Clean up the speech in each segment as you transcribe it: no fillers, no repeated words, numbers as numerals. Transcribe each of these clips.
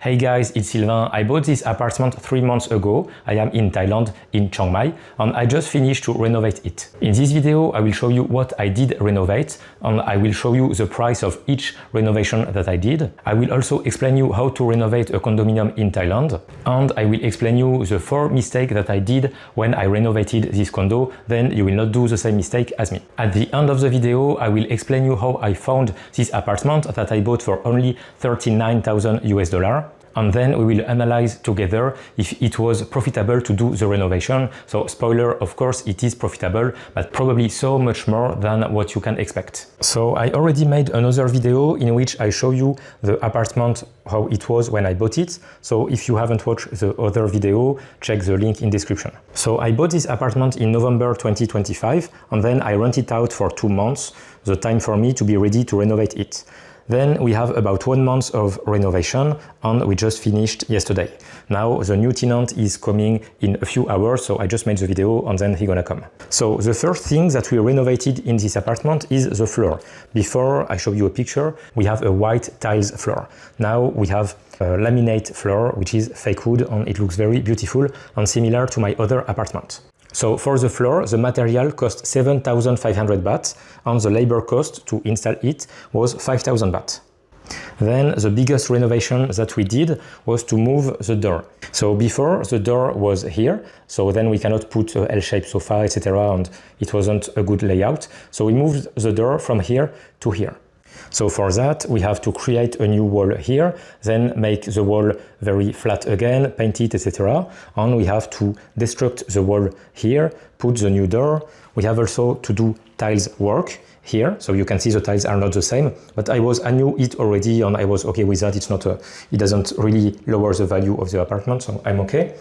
Hey guys, it's Sylvain. I bought this apartment 3 months ago. I am in Thailand, in Chiang Mai, and I just finished to renovate it. In this video, I will show you what I did renovate, and I will show you the price of each renovation that I did. I will also explain you how to renovate a condominium in Thailand, and I will explain you the 4 mistakes that I did when I renovated this condo. Then you will not do the same mistake as me. At the end of the video, I will explain you how I found this apartment that I bought for only $39,000. And then we will analyze together if it was profitable to do the renovation. So spoiler, of course, it is profitable, but probably so much more than what you can expect. So I already made another video in which I show you the apartment, how it was when I bought it. So if you haven't watched the other video, check the link in description. So I bought this apartment in November 2025, and then I rented it out for 2 months, the time for me to be ready to renovate it. Then we have about 1 month of renovation, and we just finished yesterday. Now the new tenant is coming in a few hours, so I just made the video and then he's gonna come. So the first thing that we renovated in this apartment is the floor. Before I show you a picture, we have a white tiles floor. Now we have a laminate floor, which is fake wood, and it looks very beautiful and similar to my other apartment. So for the floor, the material cost 7,500 baht, and the labor cost to install it was 5,000 baht. Then the biggest renovation that we did was to move the door. So before, the door was here, so then we cannot put a L-shaped sofa, etc., and it wasn't a good layout. So we moved the door from here to here. So for that, we have to create a new wall here, then make the wall very flat again, paint it, etc. And we have to destruct the wall here, put the new door. We have also to do tiles work here. So you can see the tiles are not the same, but I knew it already and I was okay with that. It doesn't really lower the value of the apartment, so I'm okay.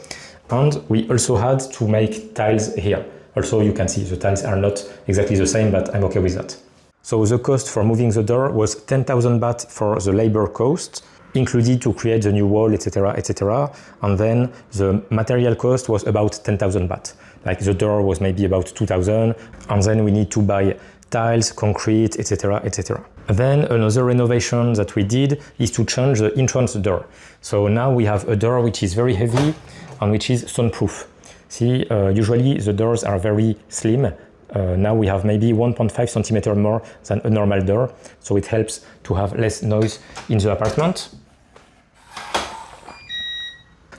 And we also had to make tiles here. Also, you can see the tiles are not exactly the same, but I'm okay with that. So the cost for moving the door was 10,000 baht for the labor cost, included to create the new wall, etc., etc. And then the material cost was about 10,000 baht. Like the door was maybe about 2,000, and then we need to buy tiles, concrete, etc., etc. Then another renovation that we did is to change the entrance door. So now we have a door which is very heavy and which is soundproof. See, usually the doors are very slim. Now we have maybe 1.5 centimeter more than a normal door, so it helps to have less noise in the apartment.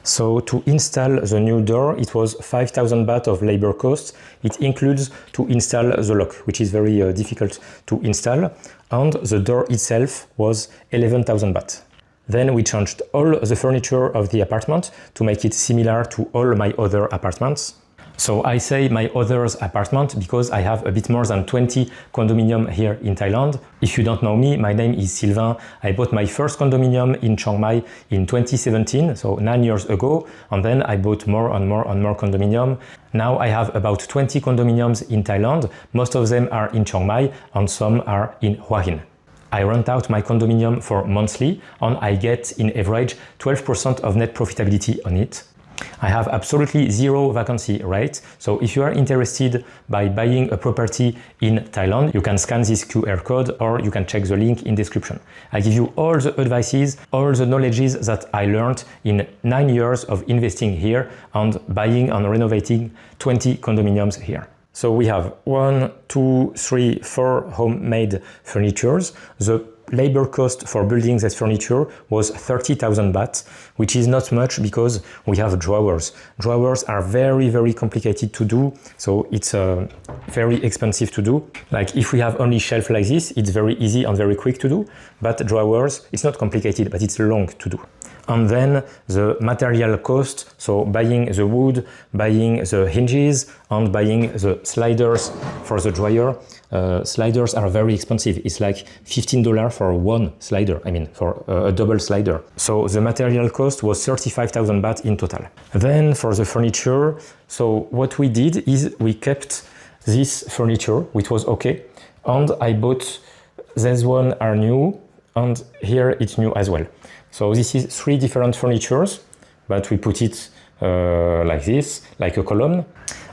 So to install the new door, it was 5,000 baht of labor costs. It includes to install the lock, which is very difficult to install, and the door itself was 11,000 baht. Then we changed all the furniture of the apartment to make it similar to all my other apartments. So I say my other's apartment because I have a bit more than 20 condominiums here in Thailand. If you don't know me, my name is Sylvain. I bought my first condominium in Chiang Mai in 2017, so 9 years ago, and then I bought more and more and more condominiums. Now I have about 20 condominiums in Thailand. Most of them are in Chiang Mai and some are in Hua Hin. I rent out my condominium for monthly and I get in average 12% of net profitability on it. I have absolutely zero vacancy rate, so if you are interested by buying a property in Thailand, you can scan this QR code or you can check the link in description. I give you all the advices, all the knowledges that I learned in 9 years of investing here and buying and renovating 20 condominiums here. So we have 1, 2, 3, 4 homemade furnitures. The labor cost for building this furniture was 30,000 baht, which is not much because we have drawers. Drawers are very, very complicated to do, so it's very expensive to do. Like if we have only shelf like this, it's very easy and very quick to do, but drawers, it's not complicated, but it's long to do. And then the material cost, so buying the wood, buying the hinges, and buying the sliders for the dryer. Sliders are very expensive. It's like $15 for one slider, for a double slider. So the material cost was 35,000 baht in total. Then for the furniture, so what we did is we kept this furniture, which was okay, and I bought this one are new, and here it's new as well. So this is 3 different furnitures, but we put it like this, like a column.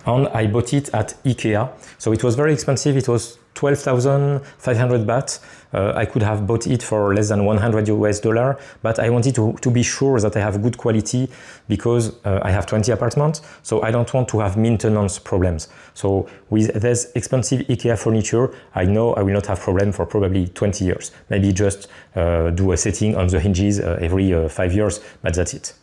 and I bought it at IKEA. So it was very expensive. It was 12,500 baht. I could have bought it for less than 100 US dollar, but I wanted to be sure that I have good quality because I have 20 apartments, so I don't want to have maintenance problems. So with this expensive IKEA furniture, I know I will not have problem for probably 20 years. Maybe just do a setting on the hinges every 5 years, but that's it.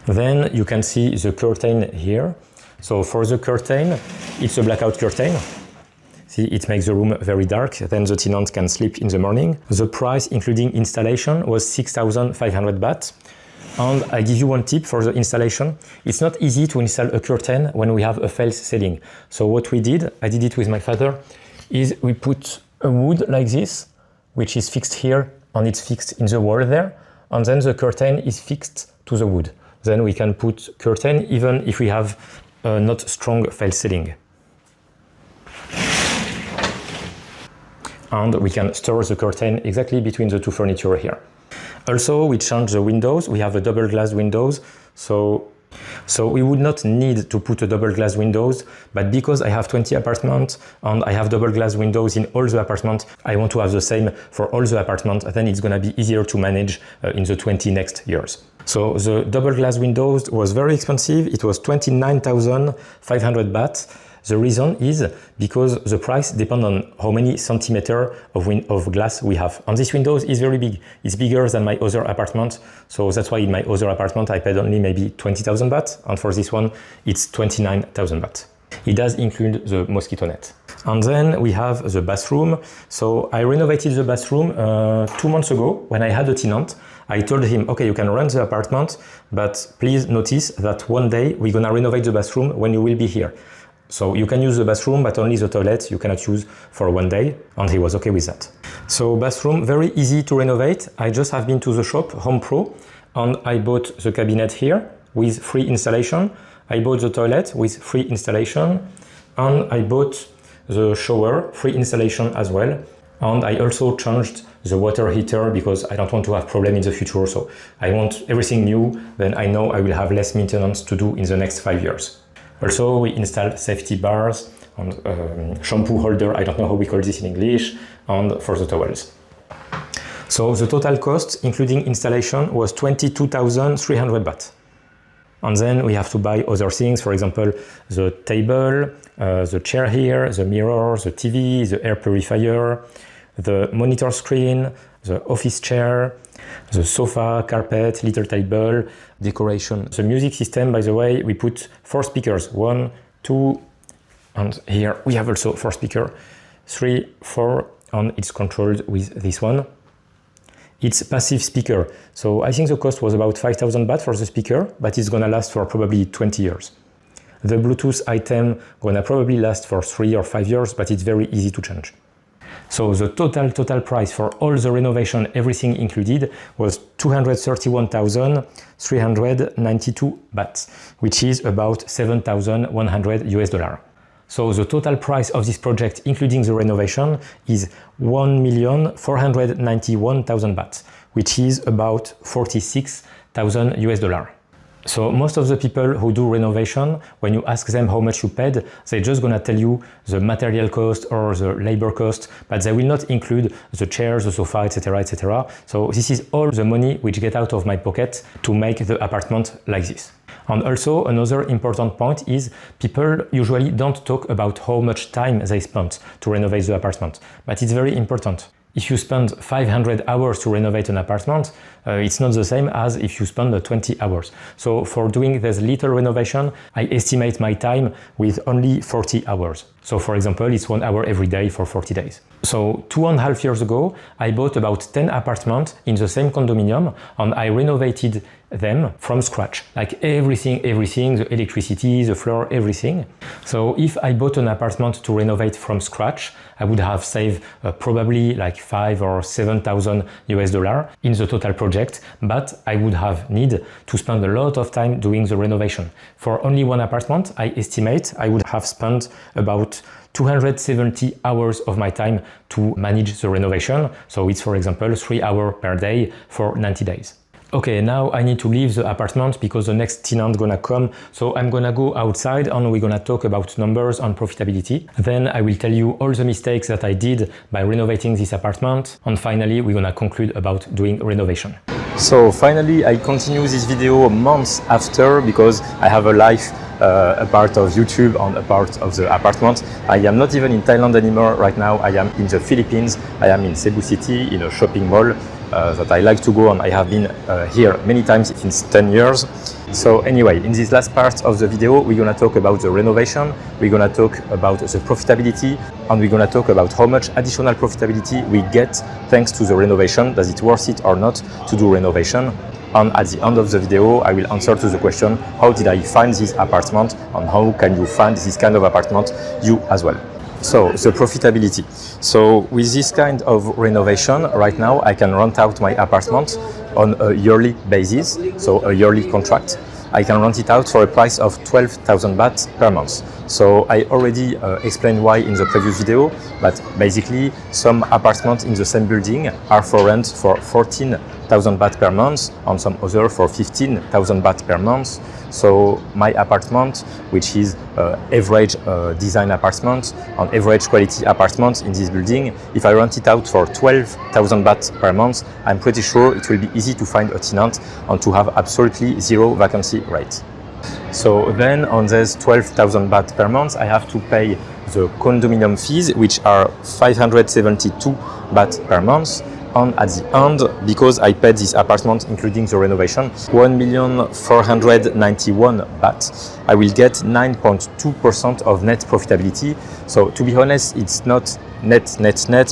Then you can see the curtain here. So for the curtain, it's a blackout curtain. See, it makes the room very dark, then the tenant can sleep in the morning. The price, including installation, was 6,500 baht. And I give you one tip for the installation. It's not easy to install a curtain when we have a false ceiling. So what we did, I did it with my father, is we put a wood like this, which is fixed here, and it's fixed in the wall there. And then the curtain is fixed to the wood. Then we can put curtain even if we have not strong false ceiling. And we can store the curtain exactly between the two furniture here. Also, we changed the windows. We have a double glass windows, so we would not need to put a double glass windows, but because I have 20 apartments and I have double glass windows in all the apartments, I want to have the same for all the apartments, then it's gonna be easier to manage in the 20 next years. So the double glass windows was very expensive. It was 29,500 baht. The reason is because the price depends on how many centimeters of glass we have. And this window is very big. It's bigger than my other apartment. So that's why in my other apartment I paid only maybe 20,000 baht. And for this one, it's 29,000 baht. It does include the mosquito net. And then we have the bathroom. So I renovated the bathroom 2 months ago when I had a tenant. I told him, okay, you can rent the apartment, but please notice that one day we're gonna renovate the bathroom when you will be here. So you can use the bathroom, but only the toilet you cannot use for one day, and he was okay with that. So bathroom, very easy to renovate. I just have been to the shop, Home Pro, and I bought the cabinet here with free installation. I bought the toilet with free installation, and I bought the shower, free installation as well. And I also changed the water heater because I don't want to have problem in the future. So I want everything new, then I know I will have less maintenance to do in the next 5 years. Also, we installed safety bars and shampoo holder, I don't know how we call this in English, and for the towels. So the total cost, including installation, was 22,300 baht. And then we have to buy other things, for example, the table, the chair here, the mirror, the TV, the air purifier, the monitor screen, the office chair, the sofa, carpet, little table, decoration. The music system, by the way, we put 4 speakers, 1, 2, and here we have also 4 speakers, 3, 4, and it's controlled with this one. It's passive speaker, so I think the cost was about 5,000 baht for the speaker, but it's gonna last for probably 20 years. The Bluetooth item gonna probably last for 3 or 5 years, but it's very easy to change. So the total price for all the renovation, everything included, was 231,392 baht, which is about 7,100 US dollar. So the total price of this project, including the renovation, is 1,491,000 baht, which is about 46,000 US dollar. So most of the people who do renovation, when you ask them how much you paid, they're just gonna tell you the material cost or the labor cost, but they will not include the chairs, the sofa, etc., etc. So this is all the money which get out of my pocket to make the apartment like this. And also another important point is people usually don't talk about how much time they spent to renovate the apartment, but it's very important. If you spend 500 hours to renovate an apartment, it's not the same as if you spend 20 hours. So for doing this little renovation, I estimate my time with only 40 hours. So for example, it's 1 hour every day for 40 days. So 2.5 years ago, I bought about 10 apartments in the same condominium and I renovated them from scratch. Like everything, the electricity, the floor, everything. So if I bought an apartment to renovate from scratch, I would have saved probably like 5 or 7,000 US dollar in the total project, but I would have need to spend a lot of time doing the renovation. For only one apartment, I estimate I would have spent about 270 hours of my time to manage the renovation. So it's, for example, 3 hours per day for 90 days. Okay, now I need to leave the apartment because the next tenant gonna come. So I'm gonna go outside and we're gonna talk about numbers and profitability. Then I will tell you all the mistakes that I did by renovating this apartment. And finally, we're gonna conclude about doing renovation. So finally, I continue this video months after because I have a life, a part of YouTube and a part of the apartment. I am not even in Thailand anymore right now. I am in the Philippines. I am in Cebu City in a shopping mall that I like to go, and I have been here many times since 10 years. So anyway, in this last part of the video, we're gonna talk about the renovation, we're gonna talk about the profitability, and we're gonna talk about how much additional profitability we get thanks to the renovation. Does it worth it or not to do renovation? And at the end of the video, I will answer to the question, how did I find this apartment and how can you find this kind of apartment you as well? So the profitability. So with this kind of renovation, right now I can rent out my apartment on a yearly basis, so a yearly contract. I can rent it out for a price of 12,000 baht per month. So I already explained why in the previous video, but basically some apartments in the same building are for rent for 14,000 baht per month and some other for 15,000 baht per month. So my apartment, which is average design apartment and average quality apartment in this building, if I rent it out for 12,000 baht per month, I'm pretty sure it will be easy to find a tenant and to have absolutely zero vacancy rate. So then on this 12,000 baht per month, I have to pay the condominium fees, which are 572 baht per month. And at the end, because I paid this apartment including the renovation, 1,491,000 baht, I will get 9.2% of net profitability. So to be honest, it's not net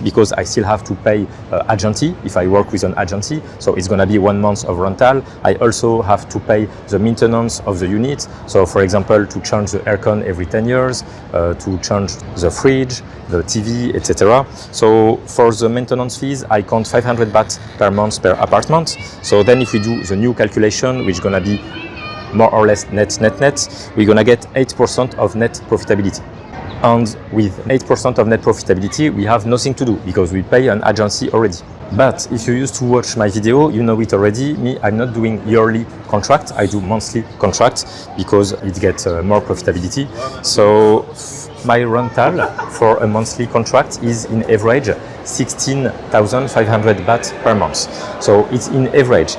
because I still have to pay agency if I work with an agency. So it's gonna be 1 month of rental. I also have to pay the maintenance of the unit. So for example, to change the aircon every 10 years, to change the fridge, the TV, etc. So for the maintenance fees, I count 500 baht per month per apartment. So then if we do the new calculation, which is gonna be more or less net, we're gonna get 8% of net profitability. And with 8% of net profitability, we have nothing to do because we pay an agency already. But if you used to watch my video, you know it already. Me, I'm not doing yearly contract. I do monthly contract because it gets more profitability. So my rental for a monthly contract is in average 16,500 baht per month. So it's in average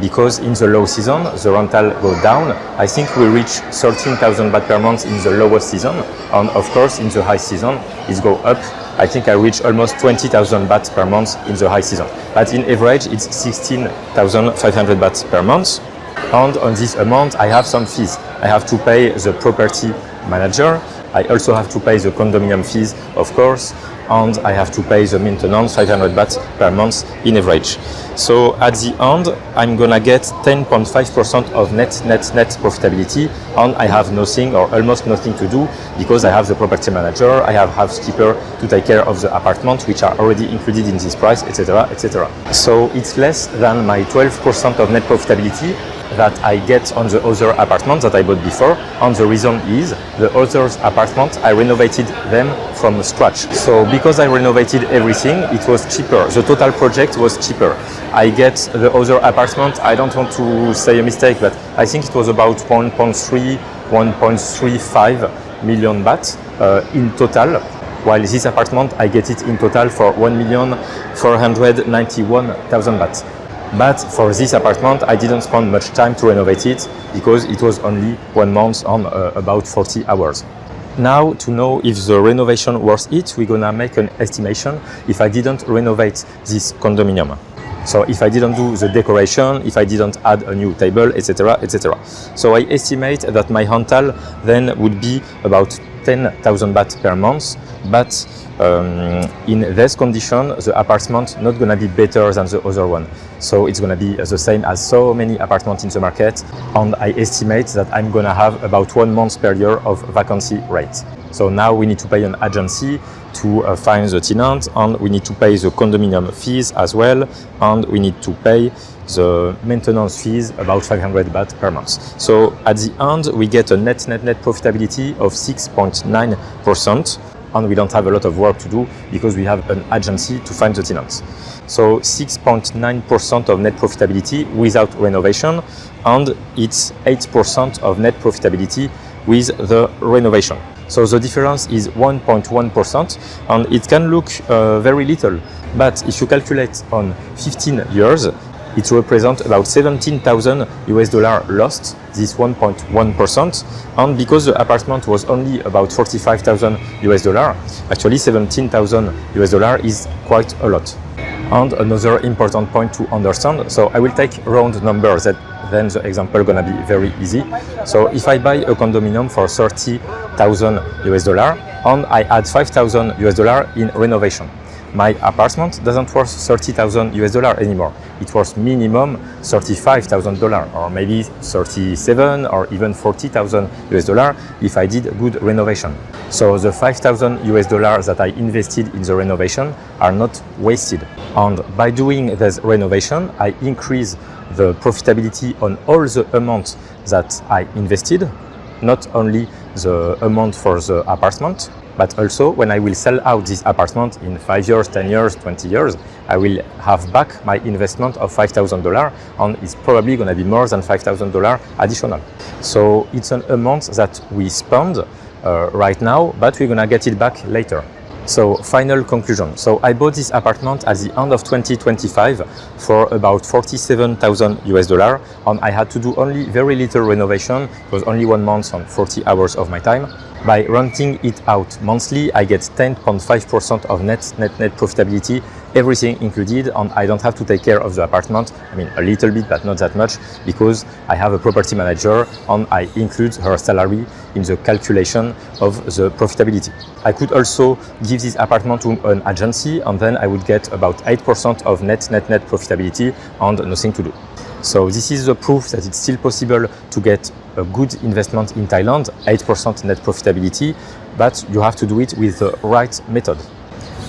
because in the low season, the rental go down. I think we reach 13,000 baht per month in the lowest season. And of course, in the high season, it go up. I think I reach almost 20,000 baht per month in the high season. But in average, it's 16,500 baht per month. And on this amount, I have some fees. I have to pay the property manager. I also have to pay the condominium fees, of course, and I have to pay the maintenance, 500 baht per month in average. So at the end, I'm gonna get 10.5% of net profitability, and I have nothing or almost nothing to do because I have the property manager, I have housekeeper to take care of the apartment, which are already included in this price, etc., etc. So it's less than my 12% of net profitability that I get on the other apartment that I bought before, and the reason is the other apartment I renovated them from scratch. So because I renovated everything, it was cheaper. The total project was cheaper. I get the other apartment, I don't want to say a mistake, but I think it was about 1.35 million baht in total. While this apartment, I get it in total for 1,491,000 baht. But for this apartment, I didn't spend much time to renovate it because it was only 1 month on about 40 hours. Now, to know if the renovation worth it, we're gonna make an estimation if I didn't renovate this condominium. So if I didn't do the decoration, if I didn't add a new table, etc., etc. So I estimate that my rental then would be about 10,000 baht per month, but in this condition, the apartment not gonna be better than the other one. So it's gonna be the same as so many apartments in the market, and I estimate that I'm gonna have about 1 month per year of vacancy rate. So now we need to pay an agency to find the tenant, and we need to pay the condominium fees as well, and we need to pay the maintenance fees, about 500 baht per month. So at the end, we get a net profitability of 6.9%. and we don't have a lot of work to do because we have an agency to find the tenants. So 6.9% of net profitability without renovation, and it's 8% of net profitability with the renovation. So the difference is 1.1%, and it can look very little, but if you calculate on 15 years, it represents about $17,000 lost, this 1.1%, and because the apartment was only about $45,000, actually $17,000 is quite a lot. And another important point to understand, so I will take round numbers, then the example gonna be very easy. So if I buy a condominium for $30,000 and I add $5,000 in renovation, my apartment doesn't worth $30,000 anymore. It worth minimum $35,000 or maybe $37,000 or even $40,000 if I did good renovation. So the $5,000 that I invested in the renovation are not wasted. And by doing this renovation, I increase the profitability on all the amounts that I invested, not only the amount for the apartment, but also when I will sell out this apartment in 5 years, 10 years, 20 years, I will have back my investment of $5,000, and it's probably going to be more than $5,000 additional. So it's an amount that we spend right now, but we're going to get it back later. So final conclusion. So I bought this apartment at the end of 2025 for about $47,000, and I had to do only very little renovation. It was only 1 month and 40 hours of my time. By renting it out monthly, I get 10.5% of net profitability, everything included, and I don't have to take care of the apartment. I mean, a little bit, but not that much, because I have a property manager and I include her salary in the calculation of the profitability. I could also give this apartment to an agency, and then I would get about 8% of net profitability and nothing to do. So this is the proof that it's still possible to get a good investment in Thailand, 8% net profitability, but you have to do it with the right method.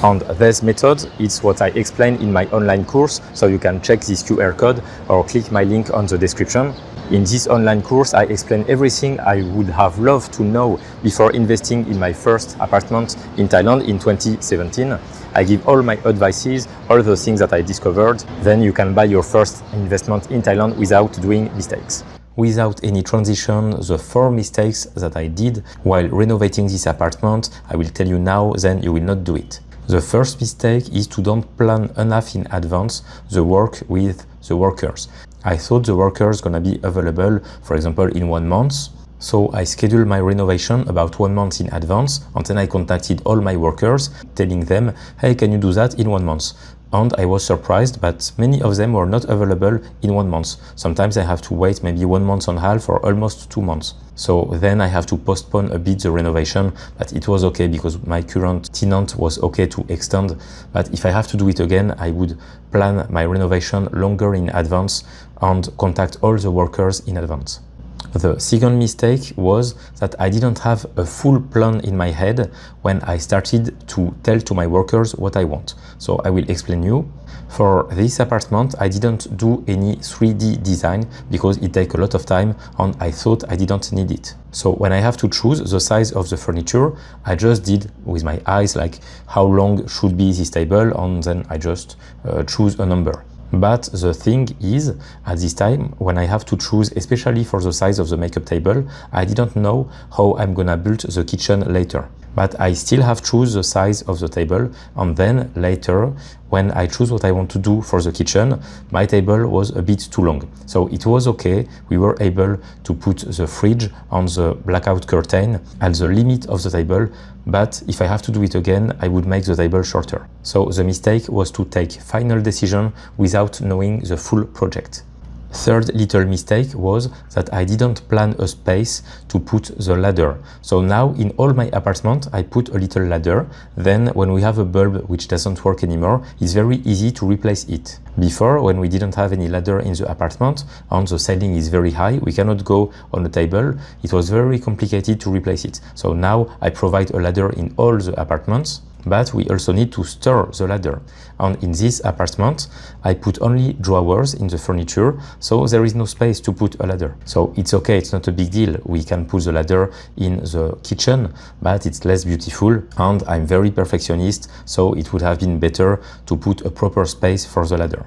And this method is what I explain in my online course, so you can check this QR code or click my link on the description. In this online course, I explain everything I would have loved to know before investing in my first apartment in Thailand in 2017. I give all my advices, all the things that I discovered. Then you can buy your first investment in Thailand without doing mistakes. Without any transition, the 4 mistakes that I did while renovating this apartment, I will tell you now, then you will not do it. The first mistake is to don't plan enough in advance the work with the workers. I thought the workers gonna be available, for example, in 1 month. So I scheduled my renovation about 1 month in advance, and then I contacted all my workers telling them, hey, can you do that in 1 month? And I was surprised, but many of them were not available in 1 month. Sometimes I have to wait maybe 1 month and a half or almost 2 months. So then I have to postpone a bit the renovation, but it was okay because my current tenant was okay to extend. But if I have to do it again, I would plan my renovation longer in advance and contact all the workers in advance. The second mistake was that I didn't have a full plan in my head when I started to tell to my workers what I want. So I will explain you. For this apartment, I didn't do any 3D design because it takes a lot of time and I thought I didn't need it. So when I have to choose the size of the furniture, I just did with my eyes like how long should be this table, and then I just choose a number. But the thing is, at this time, when I have to choose, especially for the size of the makeup table, I didn't know how I'm gonna build the kitchen later. But I still have choose the size of the table, and then later, when I choose what I want to do for the kitchen, my table was a bit too long. So it was okay, we were able to put the fridge on the blackout curtain at the limit of the table, but if I have to do it again, I would make the table shorter. So the mistake was to take final decision without knowing the full project. Third little mistake was that I didn't plan a space to put the ladder. So now in all my apartment, I put a little ladder. Then when we have a bulb which doesn't work anymore, it's very easy to replace it. Before, when we didn't have any ladder in the apartment and the ceiling is very high, we cannot go on the table. It was very complicated to replace it. So now I provide a ladder in all the apartments. but we also need to store the ladder. And in this apartment, I put only drawers in the furniture, so there is no space to put a ladder. So it's okay, it's not a big deal. We can put the ladder in the kitchen, but it's less beautiful, and I'm very perfectionist, so it would have been better to put a proper space for the ladder.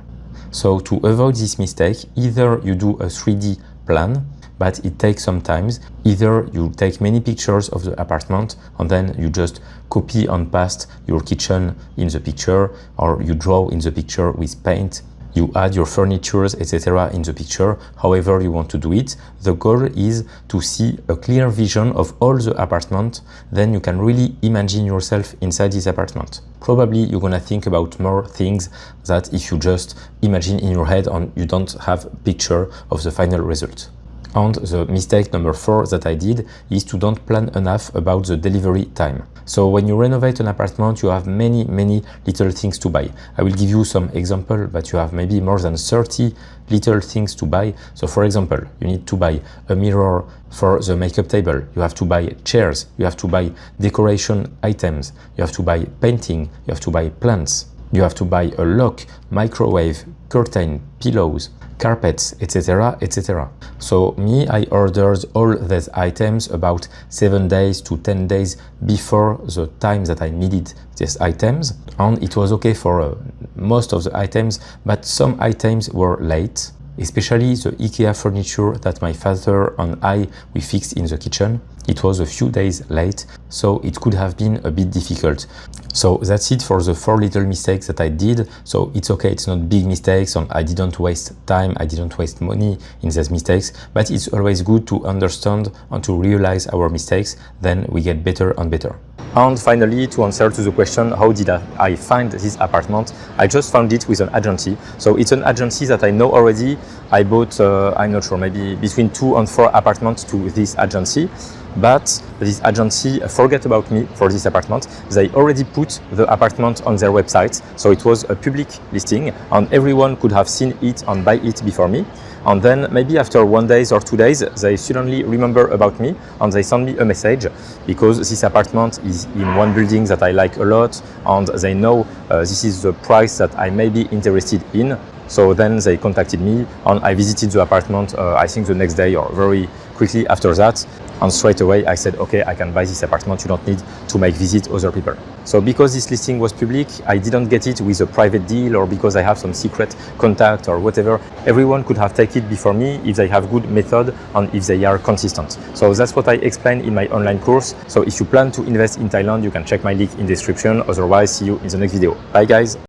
So to avoid this mistake, either you do a 3D plan, but it takes some time. Either you take many pictures of the apartment and then you just copy and paste your kitchen in the picture, or you draw in the picture with paint. You add your furnitures, etc. in the picture, however you want to do it. The goal is to see a clear vision of all the apartment, then you can really imagine yourself inside this apartment. Probably you're gonna think about more things that if you just imagine in your head and you don't have a picture of the final result. And the mistake number 4 that I did is to don't plan enough about the delivery time. So when you renovate an apartment, you have many little things to buy. I will give you some example, but you have maybe more than 30 little things to buy. So for example, you need to buy a mirror for the makeup table. You have to buy chairs. You have to buy decoration items. You have to buy painting. You have to buy plants. You have to buy a lock, microwave, curtain, pillows, carpets, etc., etc. So me, I ordered all these items about 7 days to 10 days before the time that I needed these items, and it was okay for most of the items, but some items were late, especially the IKEA furniture that my father and we fixed in the kitchen. It was a few days late, so it could have been a bit difficult. So that's it for the 4 little mistakes that I did. So it's okay, it's not big mistakes, and I didn't waste time, I didn't waste money in these mistakes, but it's always good to understand and to realize our mistakes, then we get better and better. And finally, to answer to the question, how did I find this apartment? I just found it with an agency. So it's an agency that I know already. I bought, I'm not sure, maybe between 2 and 4 apartments to this agency. But this agency forgot about me for this apartment. They already put the apartment on their website. So it was a public listing and everyone could have seen it and buy it before me. And then maybe after 1 day or 2 days, they suddenly remember about me and they send me a message because this apartment is in one building that I like a lot, and they know this is the price that I may be interested in. So then they contacted me and I visited the apartment, I think the next day or very quickly after that. And straight away I said, okay, I can buy this apartment, you don't need to make visit other people. So because this listing was public, I didn't get it with a private deal or because I have some secret contact or whatever. Everyone could have taken it before me if they have good method and if they are consistent. So that's what I explained in my online course. So if you plan to invest in Thailand, you can check my link in the description. Otherwise, see you in the next video. Bye guys.